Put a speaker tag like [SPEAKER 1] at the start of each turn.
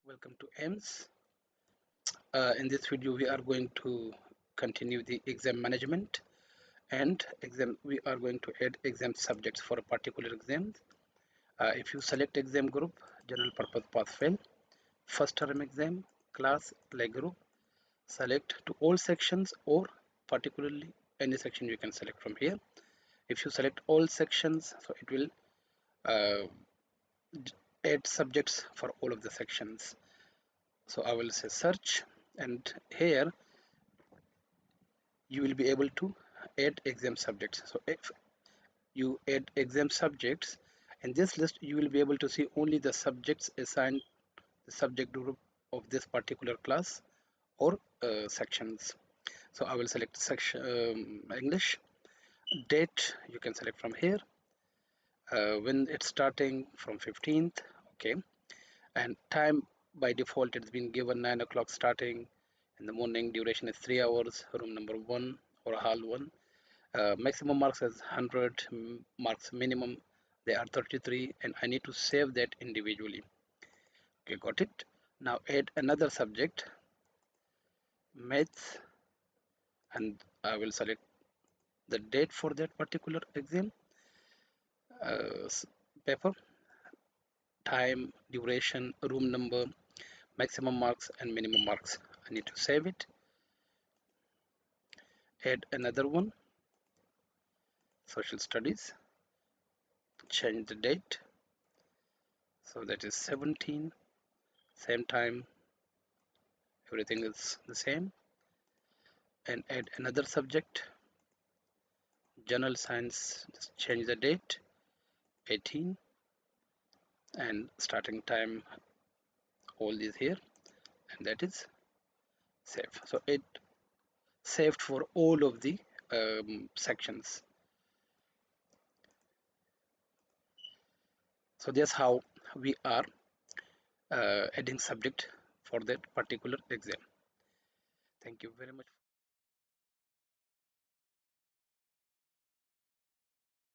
[SPEAKER 1] Welcome to EMS. In this video, we are going to continue the exam management and exam. We are going to add exam subjects for a particular exam. If you select exam group, general purpose pass fail, first term exam, class, like group, select to all sections or particularly any section you can select from here. If you select all sections, so it will uh, add subjects for all of the sections. So I will say search, and here you will be able to add exam subjects. So if you add exam subjects, in this list you will be able to see only the subjects assigned the subject group of this particular class or sections. So I will select section English. Date you can select from here, when it's starting from 15th. Okay, and time by default it's been given 9 o'clock starting in the morning. Duration is 3 hours. Room number 1 or hall 1. Maximum marks is 100, marks minimum they are 33, and I need to save that individually. Okay, got it. Now add another subject, maths, and I will select the date for that particular exam, paper, time, duration, room number, maximum marks and minimum marks. I need to save it. Add another one, social studies, change the date, so that is 17, same time, everything is the same. And add another subject, general science, just change the date, 18, and starting time, all these here, and that is save. So it saved for all of the sections. So that's how we are adding subject for that particular exam. Thank you very much.